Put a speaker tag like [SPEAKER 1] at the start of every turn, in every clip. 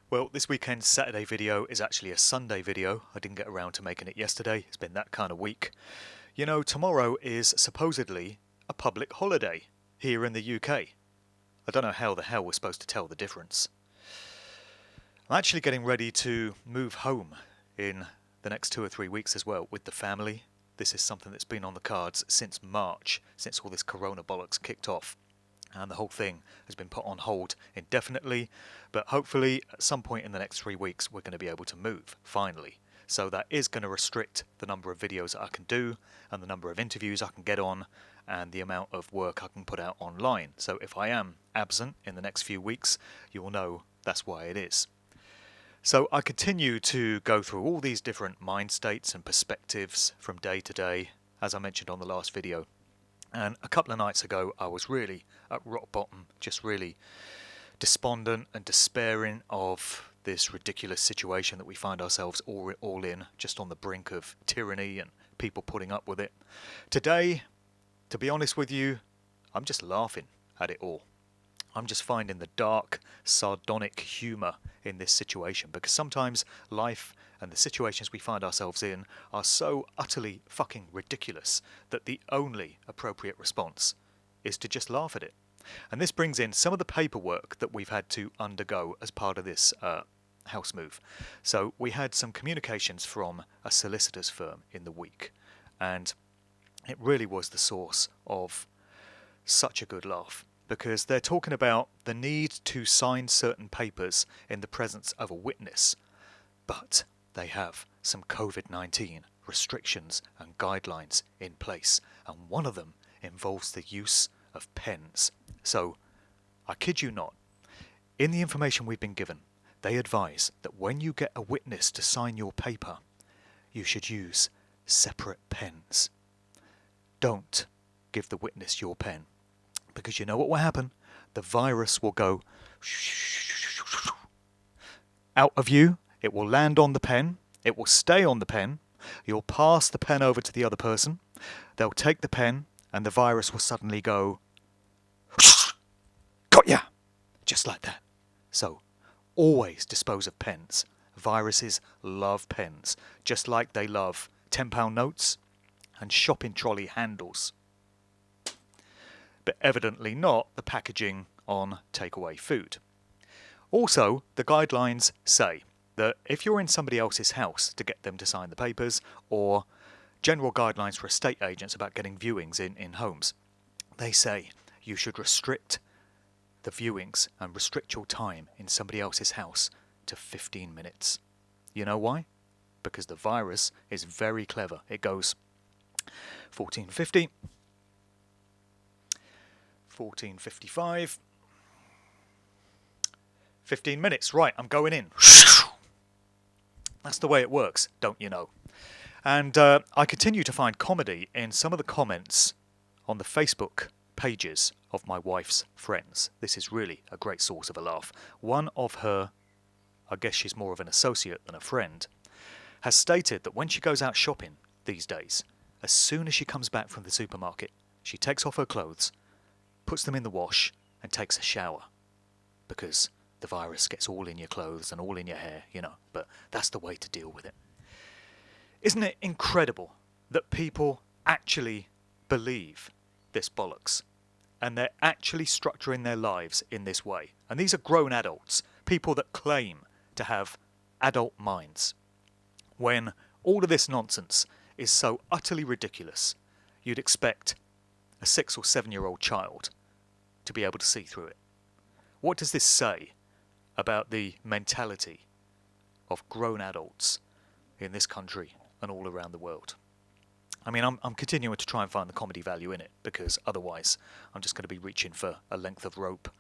[SPEAKER 1] Well, this weekend's Saturday video is actually a Sunday video. I didn't get around to making it yesterday. It's been that kind of week. You know, tomorrow is supposedly a public holiday here in the UK. I don't know how the hell we're supposed to tell the difference. I'm actually getting ready to move home in the next 2 or 3 weeks as well with the family. This is something that's been on the cards since March, since all this corona bollocks kicked off. And the whole thing has been put on hold indefinitely, but hopefully at some point in the next 3 weeks we're going to be able to move, finally. So that is going to restrict the number of videos that I can do, and the number of interviews I can get on, and the amount of work I can put out online. So if I am absent in the next few weeks, you will know that's why it is. So I continue to go through all these different mind states and perspectives from day to day, as I mentioned on the last video. And a couple of nights ago, I was really at rock bottom, just really despondent and despairing of this ridiculous situation that we find ourselves all in, just on the brink of tyranny and people putting up with it. Today, to be honest with you, I'm just laughing at it all. I'm just finding the dark, sardonic humour in this situation, because sometimes life and the situations we find ourselves in are so utterly fucking ridiculous that the only appropriate response is to just laugh at it. And this brings in some of the paperwork that we've had to undergo as part of this house move. So we had some communications from a solicitor's firm in the week, and it really was the source of such a good laugh, because they're talking about the need to sign certain papers in the presence of a witness, but they have some COVID-19 restrictions and guidelines in place, and one of them involves the use of pens. So, I kid you not, in the information we've been given, they advise that when you get a witness to sign your paper, you should use separate pens. Don't give the witness your pen, because you know what will happen? The virus will go out of you. It will land on the pen. It will stay on the pen. You'll pass the pen over to the other person. They'll take the pen, and the virus will suddenly go, got ya! Just like that. So, always dispose of pens. Viruses love pens, just like they love £10 notes and shopping trolley handles. But evidently not the packaging on takeaway food. Also, the guidelines say that if you're in somebody else's house to get them to sign the papers, or general guidelines for estate agents about getting viewings in homes, they say you should restrict the viewings and restrict your time in somebody else's house to 15 minutes. You know why? Because the virus is very clever. It goes 1450, 1455, 15 minutes, right, I'm going in. That's the way it works, don't you know? And I continue to find comedy in some of the comments on the Facebook pages of my wife's friends. This is really a great source of a laugh. One of her, I guess she's more of an associate than a friend, has stated that when she goes out shopping these days, as soon as she comes back from the supermarket, she takes off her clothes, puts them in the wash, and takes a shower, because the virus gets all in your clothes and all in your hair, you know, but that's the way to deal with it. Isn't it incredible that people actually believe this bollocks, and they're actually structuring their lives in this way? And these are grown adults, people that claim to have adult minds, when all of this nonsense is so utterly ridiculous, you'd expect a 6 or 7-year-old child to be able to see through it. What does this say about the mentality of grown adults in this country and all around the world? I mean, I'm continuing to try and find the comedy value in it, because otherwise I'm just going to be reaching for a length of rope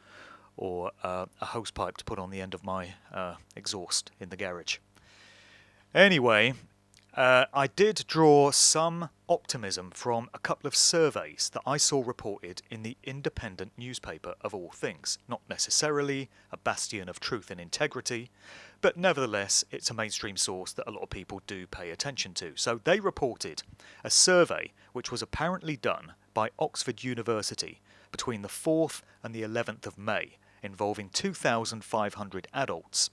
[SPEAKER 1] or a hose pipe to put on the end of my exhaust in the garage. Anyway, I did draw some optimism from a couple of surveys that I saw reported in the Independent newspaper of all things. Not necessarily a bastion of truth and integrity, but nevertheless it's a mainstream source that a lot of people do pay attention to. So they reported a survey which was apparently done by Oxford University between the 4th and the 11th of May, involving 2,500 adults.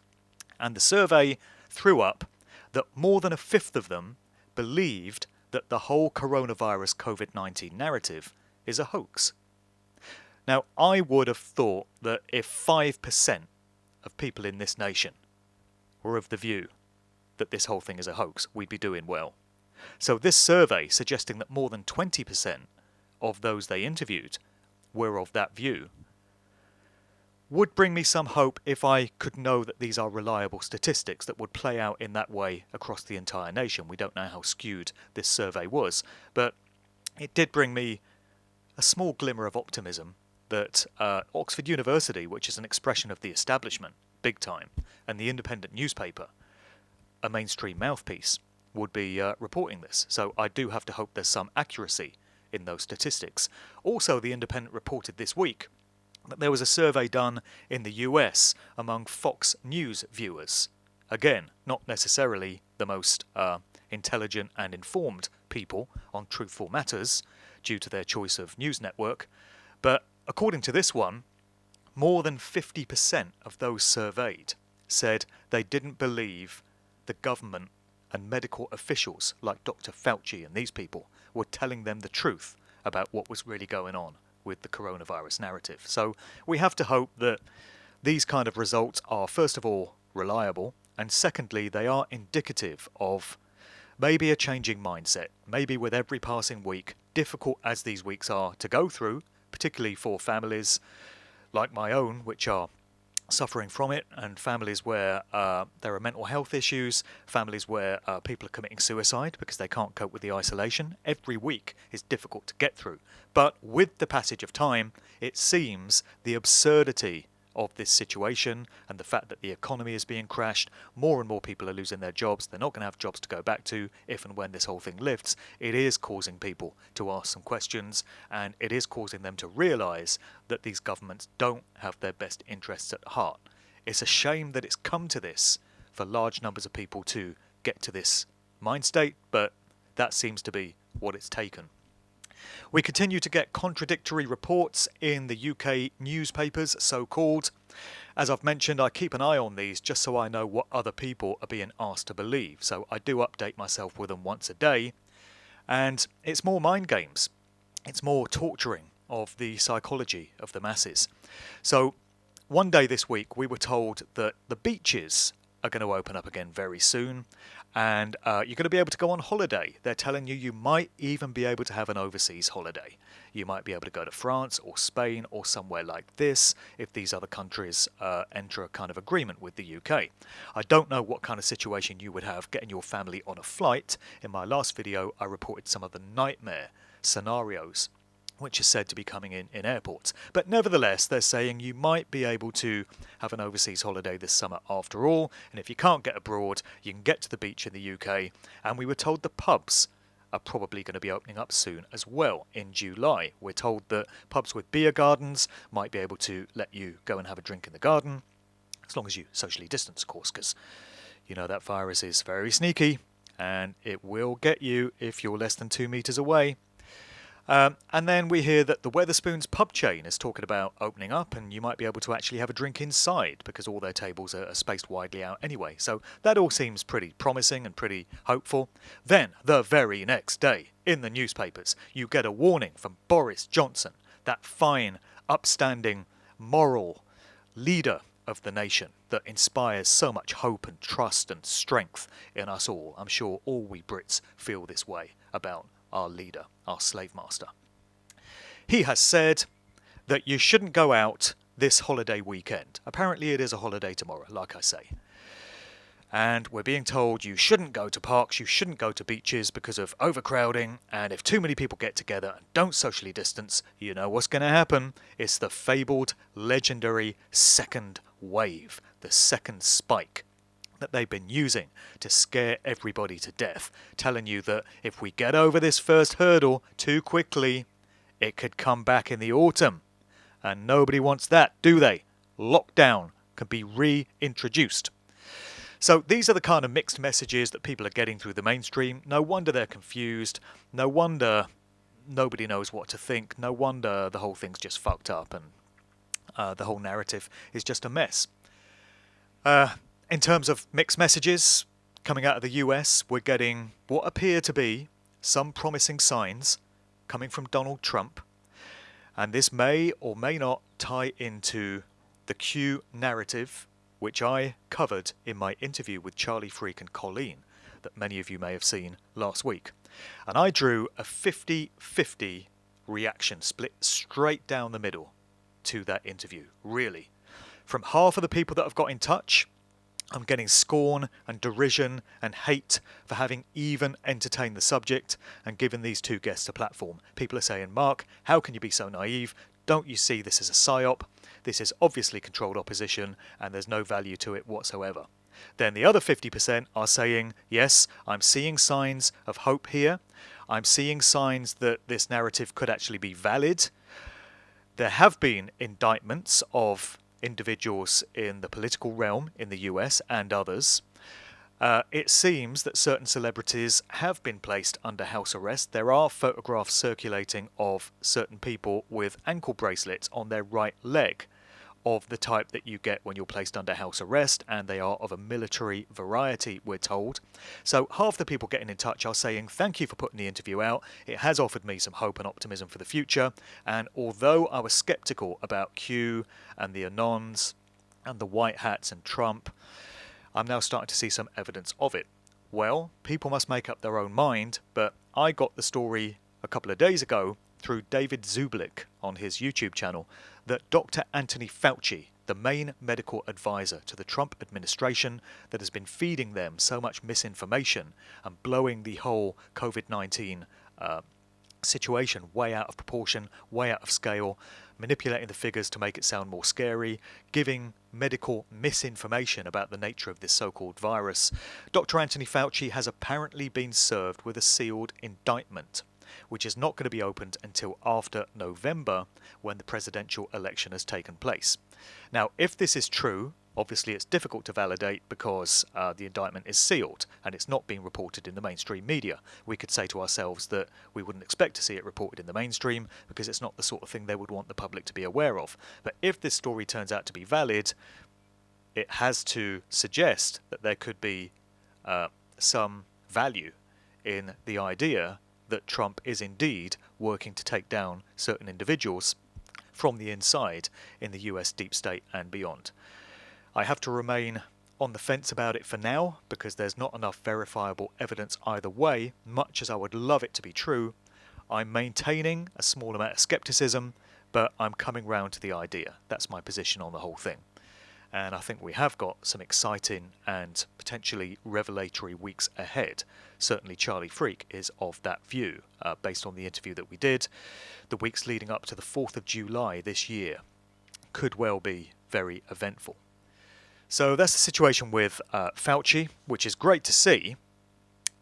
[SPEAKER 1] And the survey threw up that more than a fifth of them believed that the whole coronavirus COVID-19 narrative is a hoax. Now, I would have thought that if 5% of people in this nation were of the view that this whole thing is a hoax, we'd be doing well. So this survey suggesting that more than 20% of those they interviewed were of that view would bring me some hope if I could know that these are reliable statistics that would play out in that way across the entire nation. We don't know how skewed this survey was, but it did bring me a small glimmer of optimism that Oxford University, which is an expression of the establishment, big time, and the Independent newspaper, a mainstream mouthpiece, would be reporting this. So I do have to hope there's some accuracy in those statistics. Also, the Independent reported this week that there was a survey done in the US among Fox News viewers. Again, not necessarily the most intelligent and informed people on truthful matters due to their choice of news network, but according to this one, more than 50% of those surveyed said they didn't believe the government and medical officials like Dr. Fauci and these people were telling them the truth about what was really going on with the coronavirus narrative. So we have to hope that these kind of results are, first of all, reliable, and secondly, they are indicative of maybe a changing mindset. Maybe with every passing week, difficult as these weeks are to go through, particularly for families like my own, which are suffering from it, and families where there are mental health issues, families where people are committing suicide because they can't cope with the isolation. Every week is difficult to get through. But with the passage of time, it seems the absurdity of this situation and the fact that the economy is being crashed, more and more people are losing their jobs, they're not going to have jobs to go back to if and when this whole thing lifts. It is causing people to ask some questions, and it is causing them to realise that these governments don't have their best interests at heart. It's a shame that it's come to this for large numbers of people to get to this mind state, but that seems to be what it's taken. We continue to get contradictory reports in the UK newspapers, so-called. As I've mentioned, I keep an eye on these just so I know what other people are being asked to believe. So I do update myself with them once a day. And it's more mind games. It's more torturing of the psychology of the masses. So one day this week we were told that the beaches are going to open up again very soon, and you're going to be able to go on holiday. They're telling you might even be able to have an overseas holiday. You might be able to go to France or Spain or somewhere like this if these other countries enter a kind of agreement with the UK. I don't know what kind of situation you would have getting your family on a flight. In my last video, I reported some of the nightmare scenarios which is said to be coming in airports. But nevertheless, they're saying you might be able to have an overseas holiday this summer after all, and if you can't get abroad, you can get to the beach in the UK, and we were told the pubs are probably going to be opening up soon as well in July. We're told that pubs with beer gardens might be able to let you go and have a drink in the garden, as long as you socially distance, of course, because you know that virus is very sneaky, and it will get you if you're less than 2 meters away. And then we hear that the Wetherspoons pub chain is talking about opening up, and you might be able to actually have a drink inside because all their tables are spaced widely out anyway. So that all seems pretty promising and pretty hopeful. Then, the very next day, in the newspapers, you get a warning from Boris Johnson, that fine, upstanding, moral leader of the nation that inspires so much hope and trust and strength in us all. I'm sure all we Brits feel this way about our leader, our slave master. He has said that you shouldn't go out this holiday weekend. Apparently it is a holiday tomorrow, like I say. And we're being told you shouldn't go to parks, you shouldn't go to beaches because of overcrowding, and if too many people get together and don't socially distance, you know what's going to happen. It's the fabled, legendary second wave, the second spike that they've been using to scare everybody to death, telling you that if we get over this first hurdle too quickly, it could come back in the autumn. And nobody wants that, do they? Lockdown can be reintroduced. So these are the kind of mixed messages that people are getting through the mainstream. No wonder they're confused. No wonder nobody knows what to think. No wonder the whole thing's just fucked up and the whole narrative is just a mess. In terms of mixed messages coming out of the US, we're getting what appear to be some promising signs coming from Donald Trump, and this may or may not tie into the Q narrative, which I covered in my interview with Charlie Freak and Colleen that many of you may have seen last week. And I drew a 50-50 reaction split straight down the middle to that interview, really. From half of the people that have got in touch, I'm getting scorn and derision and hate for having even entertained the subject and given these two guests a platform. People are saying, Mark, how can you be so naive? Don't you see this as a psyop? This is obviously controlled opposition and there's no value to it whatsoever. Then the other 50% are saying, yes, I'm seeing signs of hope here. I'm seeing signs that this narrative could actually be valid. There have been indictments of individuals in the political realm in the US and others. It seems that certain celebrities have been placed under house arrest. There are photographs circulating of certain people with ankle bracelets on their right leg, of the type that you get when you're placed under house arrest, and they are of a military variety, we're told. So half the people getting in touch are saying, thank you for putting the interview out. It has offered me some hope and optimism for the future. And although I was skeptical about Q and the Anons and the white hats and Trump, I'm now starting to see some evidence of it. Well, people must make up their own mind, but I got the story a couple of days ago through David Zublick on his YouTube channel that Dr. Anthony Fauci, the main medical advisor to the Trump administration that has been feeding them so much misinformation and blowing the whole COVID-19 situation way out of proportion, way out of scale, manipulating the figures to make it sound more scary, giving medical misinformation about the nature of this so-called virus. Dr. Anthony Fauci has apparently been served with a sealed indictment, which is not going to be opened until after November, when the presidential election has taken place. Now, if this is true, obviously it's difficult to validate because the indictment is sealed and it's not being reported in the mainstream media. We could say to ourselves that we wouldn't expect to see it reported in the mainstream because it's not the sort of thing they would want the public to be aware of. But if this story turns out to be valid, it has to suggest that there could be some value in the idea that Trump is indeed working to take down certain individuals from the inside in the US deep state and beyond. I have to remain on the fence about it for now because there's not enough verifiable evidence either way, much as I would love it to be true. I'm maintaining a small amount of skepticism, but I'm coming round to the idea. That's my position on the whole thing. And I think we have got some exciting and potentially revelatory weeks ahead. Certainly Charlie Freak is of that view, based on the interview that we did. The weeks leading up to the 4th of July this year could well be very eventful. So that's the situation with Fauci, which is great to see,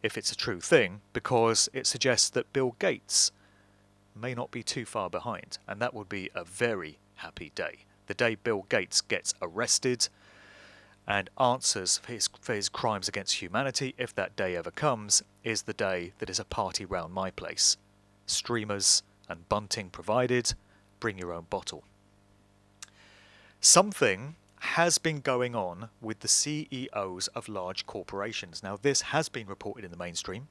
[SPEAKER 1] if it's a true thing, because it suggests that Bill Gates may not be too far behind, and that would be a very happy day. The day Bill Gates gets arrested and answers for his crimes against humanity, if that day ever comes, is the day that is a party round my place. Streamers and bunting provided, bring your own bottle. Something has been going on with the CEOs of large corporations. Now, this has been reported in the mainstream,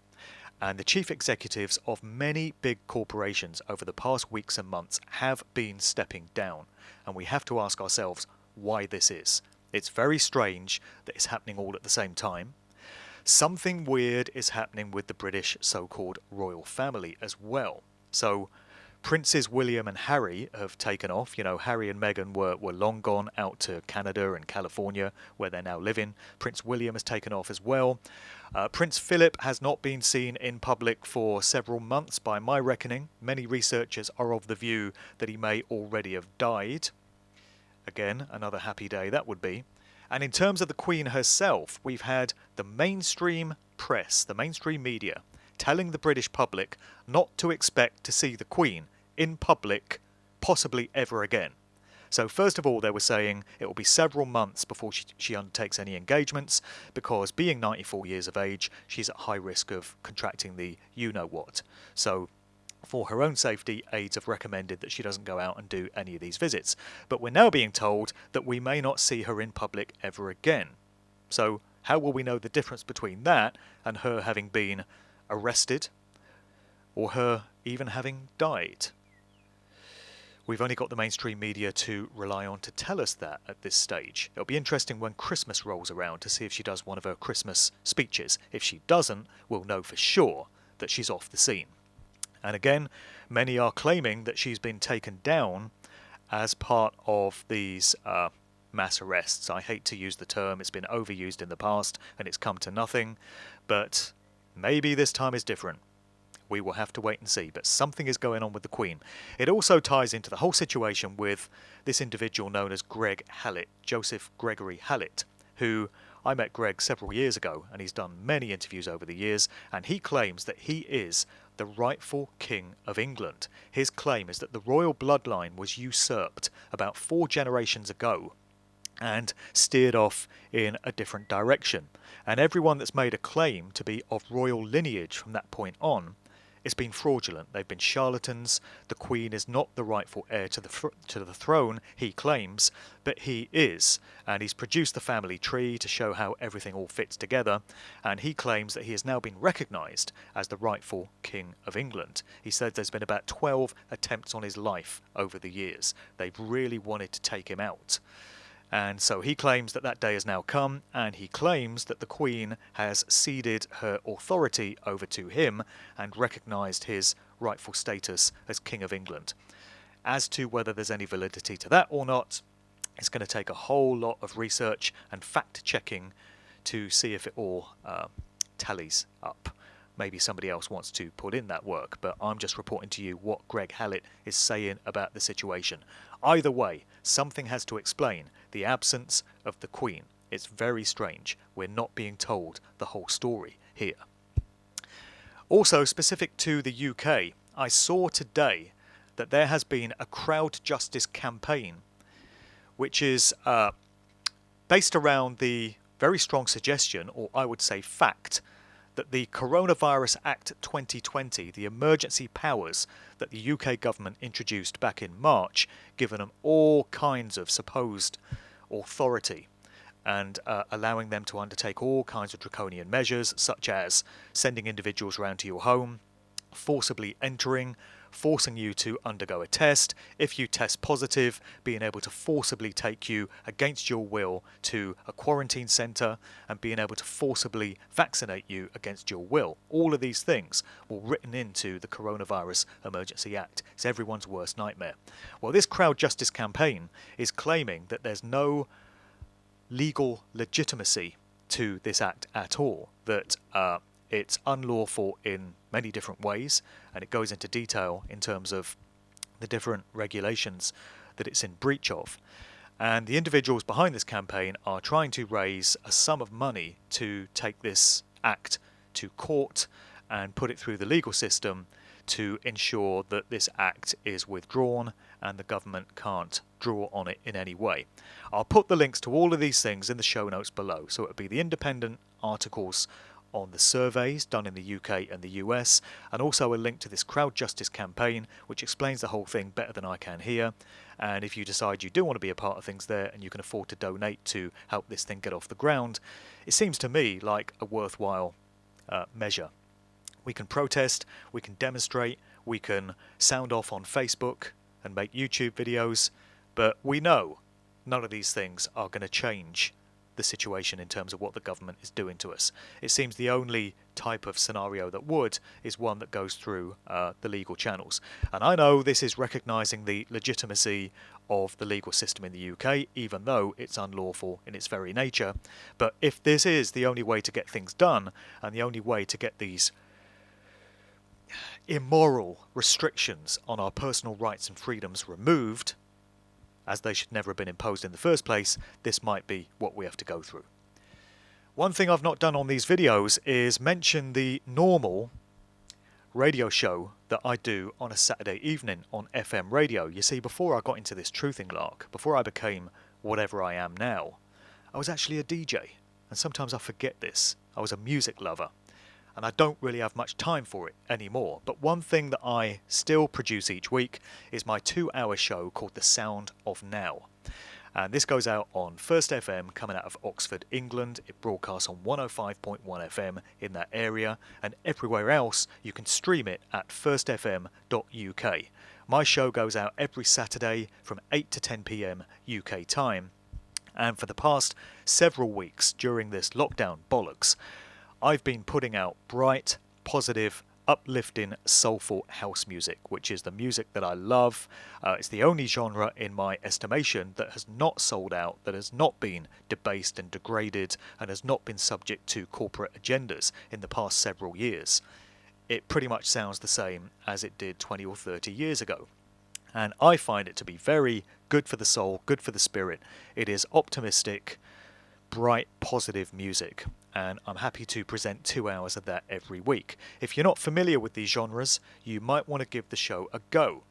[SPEAKER 1] and the chief executives of many big corporations over the past weeks and months have been stepping down. And we have to ask ourselves why this is. It's very strange that it's happening all at the same time. Something weird is happening with the British so-called royal family as well. So Princes William and Harry have taken off. You know, Harry and Meghan were long gone out to Canada and California, where they're now living. Prince William has taken off as well. Prince Philip has not been seen in public for several months by my reckoning. Many researchers are of the view that he may already have died. Again, another happy day that would be. And in terms of the Queen herself, we've had the mainstream press, the mainstream media, telling the British public not to expect to see the Queen in public possibly ever again. So first of all, they were saying it will be several months before she undertakes any engagements because being 94 years of age, she's at high risk of contracting the you-know-what. So for her own safety, aides have recommended that she doesn't go out and do any of these visits. But we're now being told that we may not see her in public ever again. So how will we know the difference between that and her having been arrested or her even having died? We've only got the mainstream media to rely on to tell us that at this stage. It'll be interesting when Christmas rolls around to see if she does one of her Christmas speeches. If she doesn't, we'll know for sure that she's off the scene. And again, many are claiming that she's been taken down as part of these mass arrests. I hate to use the term, it's been overused in the past and it's come to nothing, but maybe this time is different. We will have to wait and see, but something is going on with the Queen. It also ties into the whole situation with this individual known as Greg Hallett, Joseph Gregory Hallett, who I met Greg several years ago, and he's done many interviews over the years, and he claims that he is the rightful King of England. His claim is that the royal bloodline was usurped about 4 generations ago and steered off in a different direction. And everyone that's made a claim to be of royal lineage from that point on, it's been fraudulent. They've been charlatans. The Queen is not the rightful heir to the throne, he claims, but he is. And he's produced the family tree to show how everything all fits together. And he claims that he has now been recognised as the rightful King of England. He said there's been about 12 attempts on his life over the years. They've really wanted to take him out. And so he claims that that day has now come, and he claims that the Queen has ceded her authority over to him and recognised his rightful status as King of England. As to whether there's any validity to that or not, it's going to take a whole lot of research and fact-checking to see if it all tallies up. Maybe somebody else wants to put in that work, but I'm just reporting to you what Greg Hallett is saying about the situation. Either way, something has to explain the absence of the Queen. It's very strange. We're not being told the whole story here. Also, specific to the UK, I saw today that there has been a crowd justice campaign, which is based around the very strong suggestion, or I would say fact, that the Coronavirus Act 2020, the emergency powers that the UK government introduced back in March, given them all kinds of supposed authority and allowing them to undertake all kinds of draconian measures, such as sending individuals around to your home, forcibly entering, forcing you to undergo a test. If you test positive, being able to forcibly take you against your will to a quarantine centre and being able to forcibly vaccinate you against your will. All of these things were written into the Coronavirus Emergency Act. It's everyone's worst nightmare. Well, this crowd justice campaign is claiming that there's no legal legitimacy to this act at all, that it's unlawful in many different ways, and it goes into detail in terms of the different regulations that it's in breach of. And the individuals behind this campaign are trying to raise a sum of money to take this act to court and put it through the legal system to ensure that this act is withdrawn and the government can't draw on it in any way. I'll put the links to all of these things in the show notes below, so it'll be the independent articles on the surveys done in the UK and the US, and also a link to this crowd justice campaign, which explains the whole thing better than I can here. And if you decide you do want to be a part of things there and you can afford to donate to help this thing get off the ground, it seems to me like a worthwhile measure. We can protest, we can demonstrate, we can sound off on Facebook and make YouTube videos, but we know none of these things are going to change the situation in terms of what the government is doing to us. It seems the only type of scenario that would is one that goes through the legal channels. And I know this is recognising the legitimacy of the legal system in the UK, even though it's unlawful in its very nature. But if this is the only way to get things done, and the only way to get these immoral restrictions on our personal rights and freedoms removed, as they should never have been imposed in the first place, this might be what we have to go through. One thing I've not done on these videos is mention the normal radio show that I do on a Saturday evening on FM radio. You see, before I got into this truthing lark, before I became whatever I am now, I was actually a DJ, and sometimes I forget this. I was a music lover, and I don't really have much time for it anymore. But one thing that I still produce each week is my 2-hour show called The Sound of Now. And this goes out on First FM coming out of Oxford, England. It broadcasts on 105.1 FM in that area, and everywhere else you can stream it at firstfm.uk. My show goes out every Saturday from 8 to 10 PM UK time. And for the past several weeks during this lockdown bollocks, I've been putting out bright, positive, uplifting, soulful house music, which is the music that I love. It's the only genre in my estimation that has not sold out, that has not been debased and degraded, and has not been subject to corporate agendas in the past several years. It pretty much sounds the same as it did 20 or 30 years ago. And I find it to be very good for the soul, good for the spirit. It is optimistic, bright, positive music, and I'm happy to present 2 hours of that every week. If you're not familiar with these genres, you might want to give the show a go,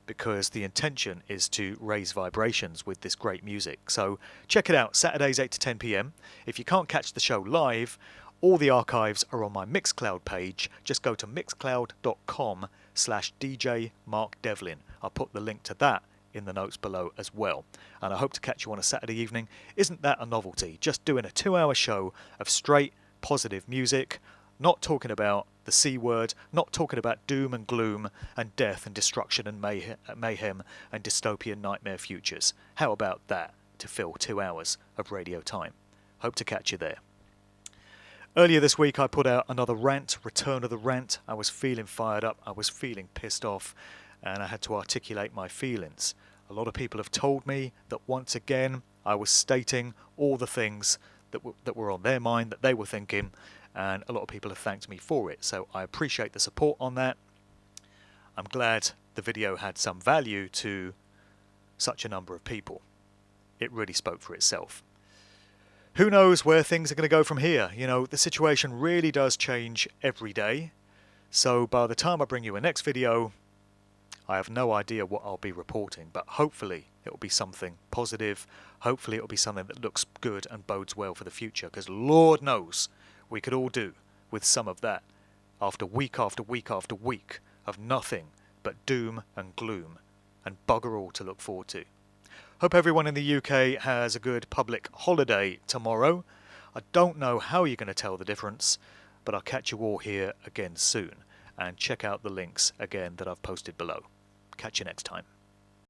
[SPEAKER 1] because the intention is to raise vibrations with this great music. So check it out, Saturdays 8 to 10 PM. If you can't catch the show live, all the archives are on my Mixcloud page. Just go to mixcloud.com/DJ Mark Devlin. I'll put the link to that in the notes below as well. And I hope to catch you on a Saturday evening. Isn't that a novelty? Just doing a 2-hour show of straight, positive music, not talking about the C word, not talking about doom and gloom and death and destruction and mayhem and dystopian nightmare futures. How about that to fill 2 hours of radio time? Hope to catch you there. Earlier this week I put out another rant, return of the rant. I was feeling fired up, I was feeling pissed off, and I had to articulate my feelings. A lot of people have told me that once again I was stating all the things that were on their mind, that they were thinking, and a lot of people have thanked me for it. So I appreciate the support on that. I'm glad the video had some value to such a number of people. It really spoke for itself. Who knows where things are going to go from here? You know, the situation really does change every day. So by the time I bring you a next video, I have no idea what I'll be reporting, but hopefully it will be something positive. Hopefully it will be something that looks good and bodes well for the future, because Lord knows we could all do with some of that after week after week after week of nothing but doom and gloom and bugger all to look forward to. Hope everyone in the UK has a good public holiday tomorrow. I don't know how you're going to tell the difference, but I'll catch you all here again soon. And check out the links again that I've posted below. Catch you next time.